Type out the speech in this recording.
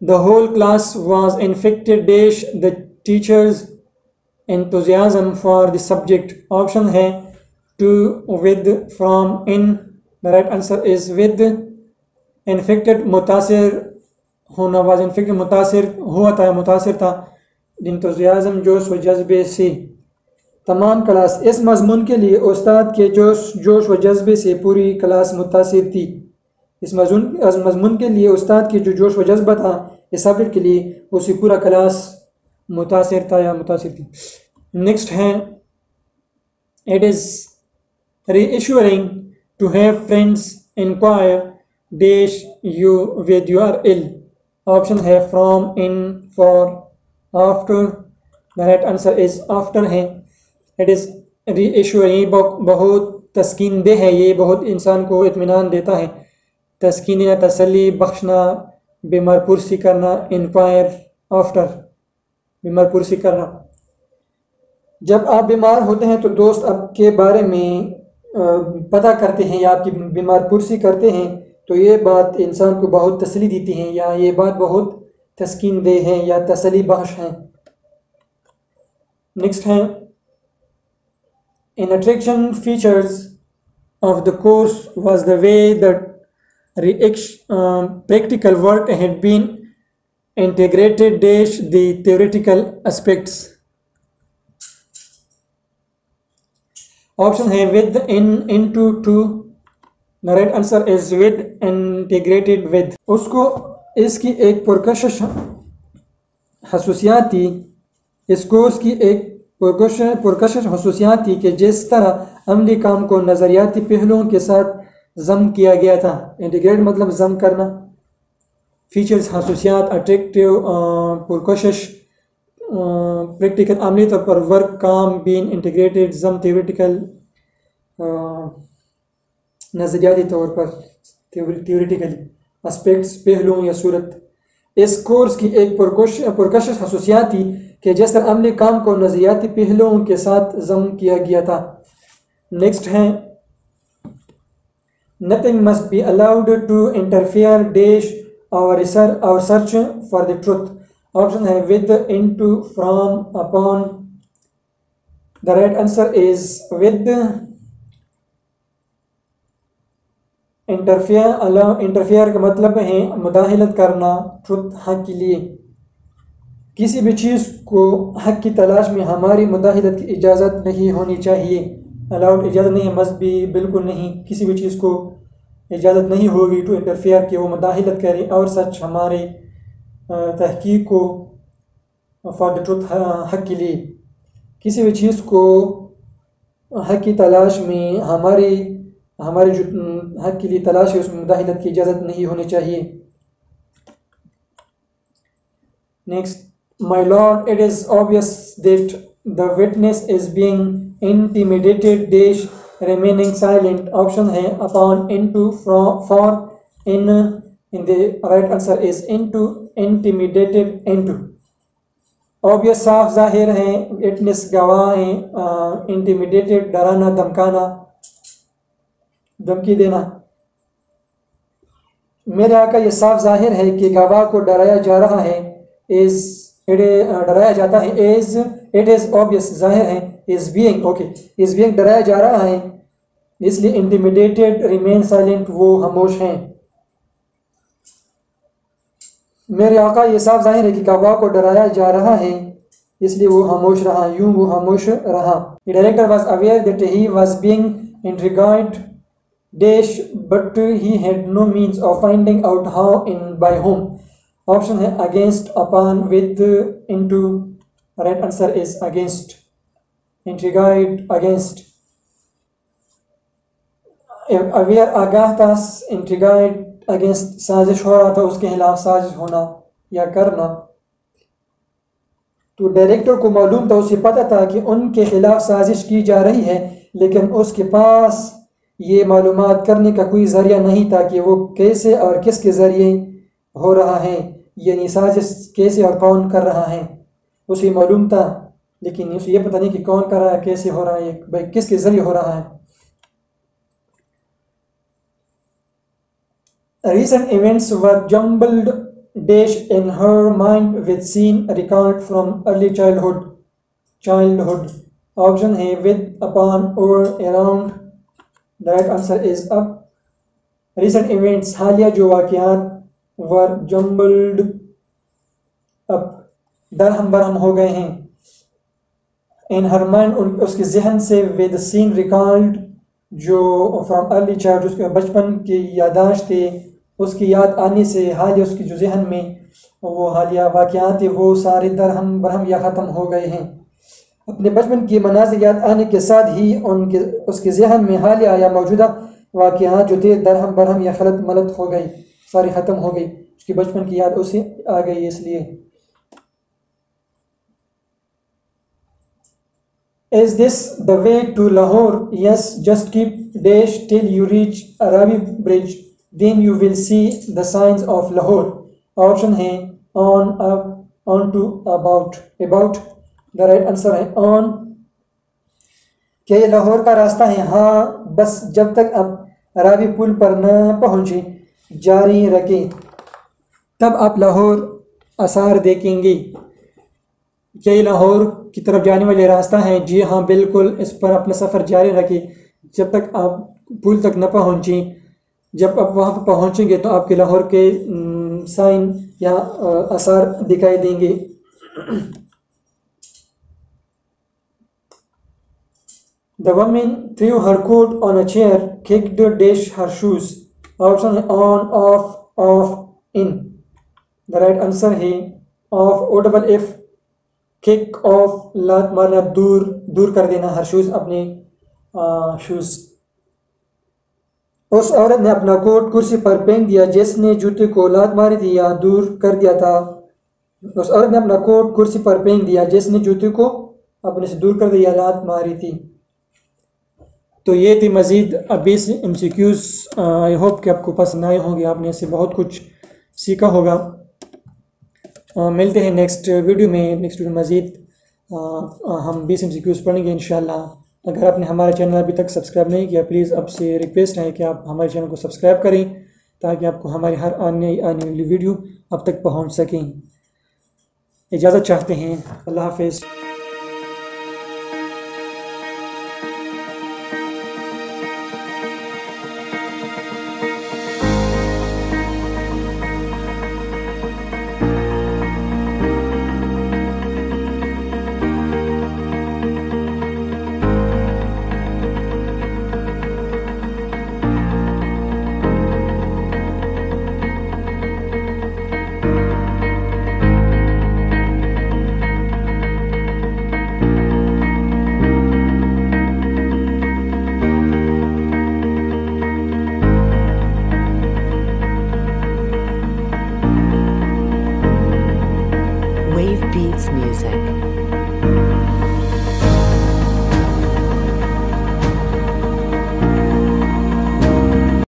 The whole class was infected dash the teachers enthusiasm for the subject. Option है to, with, from, in. The right answer is with. infected मुतासिर होना, was infected मुतासिर हुआ था, मुतासिर था. enthusiasm जोश व जज्बे से. तमाम क्लास, इस मजमून के लिए उस्ताद के जोश व जज्बे से पूरी क्लास मुतासिर थी. इस मजमून के लिए उस्ताद की जो जोश व जज्बा था इस सब्जेक्ट के लिए, उसी पूरा क्लास मुतासिर था या मुतासिर थी. नेक्स्ट है, it is reassuring to have friends inquire dash you with you are ill. Option है from, in, for, after. The right answer is after है. इट इज़ रीएश्योरिंग, बहुत तस्कीन दे है, ये बहुत इंसान को इत्मीनान देता है. तस्कीन या तसल्ली बख्शना, बीमार पुरसी करना. इंक्वायर आफ्टर, बीमार पुरसी करना. जब आप बीमार होते हैं तो दोस्त आपके बारे में पता करते हैं या आपकी बीमार पुरसी करते हैं, तो ये बात इंसान को बहुत तसल्ली देती है, या ये बात बहुत तस्कीन दे है या तसल्ली बख्श है. नेक्स्ट है, in attraction features of the course was the way that practical work had been integrated dash the theoretical aspects. Option है with, in, into, to. The right answer is with, integrated with. उसको इसकी एक पुरकशिश खसूसियात थी, इस course की एक पुरकशिश खसूसियात थी कि जिस तरह अमली काम को नज़रियाती पहलुओं के साथ जम किया गया था. इंटीग्रेट मतलब जम करना. फीचर्स खसूसियात, अट्रैक्टिव, पुरकशिश, प्रैक्टिकल अमली तौर पर, वर्क काम, बीन, इंटीग्रेटेड, जम, थियोरेटिकल नज़रियाती तौर पर, थियोरेटिकली, एस्पेक्ट्स पहलुओं या सूरत. इस कोर्स की एक पुरकशिश खसूसियात थी कि जिस तरह अमली काम को नज़रियाती पहलुओं के साथ जम किया गया था. नेक्स्ट है, nothing must be allowed to interfere dash our search for the truth. Option है with, into, from, upon. The right answer is with. Interfere का मतलब है मुदाखलत करना, ट्रुथ, हक के लिए. किसी भी चीज़ को हक की तलाश में हमारी मुदाखलत की इजाज़त नहीं होनी चाहिए. अलाउड इजाज़त नहीं है, मस्ट बी बिल्कुल नहीं. किसी भी चीज़ को इजाज़त नहीं होगी टू इंटरफेयर कि वो मुदाखलत करे और सच हमारे तहकीक को, फॉर द ट्रुथ, हक के लिए. किसी भी चीज़ को हक की तलाश में हमारे जो हक के लिए तलाश है उसमें मुदाखलत की इजाज़त नहीं होनी चाहिए. Next, my lord, it is obvious that the witness is being intimidated dash remaining silent. Option है upon, into, from, for, in. The right answer is into, intimidated, into. Obvious साफ जाहिर है, witness गवाह है, intimidated डराना, धमकाना, धमकी देना. मेरे आका ये साफ जाहिर है कि गवाह को डराया जा रहा है, डराया जाता है. इट इज़ ऑब्वियस जाहिर है, is being, okay, is being डराया जा रहा है, इसलिए इंटिमिडेटेड, रिमेन साइलेंट, वो खामोश हैं. मेरे आका ये साफ जाहिर है कि गवाह को डराया जा रहा है, इसलिए वो खामोश रहा, यूं वो खामोश रहा. The director was aware that he was being intrigued dash but he had no means of finding out how, in, by whom. Option है against, upon, with, into. Right answer is against. Intrigued, against. Aware आगाह था, इंट्रिगाइड against, साजिश हो रहा था, उसके खिलाफ साजिश होना या करना. तो डायरेक्टर को मालूम था, उसे पता था कि उनके खिलाफ साजिश की जा रही है, लेकिन उसके पास ये मालूमात करने का कोई ज़रिया नहीं था कि वो कैसे और किसके ज़रिए हो रहा है, यानी साजिश कैसे और कौन कर रहा है. उसे मालूम था लेकिन उसे ये पता नहीं कि कौन कर रहा है, कैसे हो रहा है, भाई किसके ज़रिए हो रहा है. Recent events were jumbled dash in her mind with scene recalled from early childhood. Option है with, upon, or around. The right answer is up. Recent events, हालिया जो वाक़यात were jumbled up, दरहम बरहम हो गए हैं. In her mind, उसके जहन से, with scene recalled, जो from early childhood, उसके बचपन की यादाश्त थे, उसकी याद आने से हालिया उसकी जो जहन में वो हालिया वाक़यात थे वो सारे दरहम बरहम या ख़त्म हो गए हैं. अपने बचपन की मनाज़िर याद आने के साथ ही उसके जहन में हालिया या मौजूदा वाक़यात जो थे दरहम बरहम या खलत मलत हो गई, सारी ख़त्म हो गई. उसकी बचपन की याद उसे आ गई इसलिए. Is this the way to Lahore? Yes, just keep dash till you reach Arabi Bridge. Then you will see the signs of Lahore. Option है on, up, on to, about. The right answer है on. क्या ये लाहौर का रास्ता है? हाँ, बस जब तक आप अराबी पुल पर न पहुँचे जारी रखें तब आप लाहौर आसार देखेंगे. क्या ये लाहौर की तरफ जाने वाले रास्ता है? जी हाँ, बिल्कुल. इस पर अपना सफ़र जारी रखें जब तक आप पुल तक न पहुँचें. जब आप वहाँ पर पहुँचेंगे तो आपके लाहौर के साइन या आसार दिखाई देंगे. The woman threw her coat on a chair, kicked dash her shoes. Option है on, off, in. The right answer है off, O-double-F. किक ऑफ, लात मारना, दूर कर देना. हर शूज़, अपने शूज़. उस औरत ने अपना कोट कुर्सी पर फेंक दिया जिसने जूते को लात मारी थी या दूर कर दिया था. उस औरत ने अपना कोट कुर्सी पर फेंक दिया जिसने जूते को अपने से दूर कर दिया या लात मारी थी. तो ये थी मज़ीद 20 MCQs. आई होप कि आपको पसंद आए होंगे, आपने इससे बहुत कुछ सीखा होगा. मिलते हैं नेक्स्ट वीडियो में. नेक्स्ट वीडियो मज़ीद हम 20 MCQs पढ़ेंगे इंशाल्लाह. अगर आपने हमारा चैनल अभी तक सब्सक्राइब नहीं किया, प्लीज़ आपसे रिक्वेस्ट है कि आप हमारे चैनल को सब्सक्राइब करें ताकि आपको हमारी हर आने वाली वीडियो अब तक पहुंच सकें. इजाज़त चाहते हैं. अल्लाह हाफ़िज़. Wave Beats Music.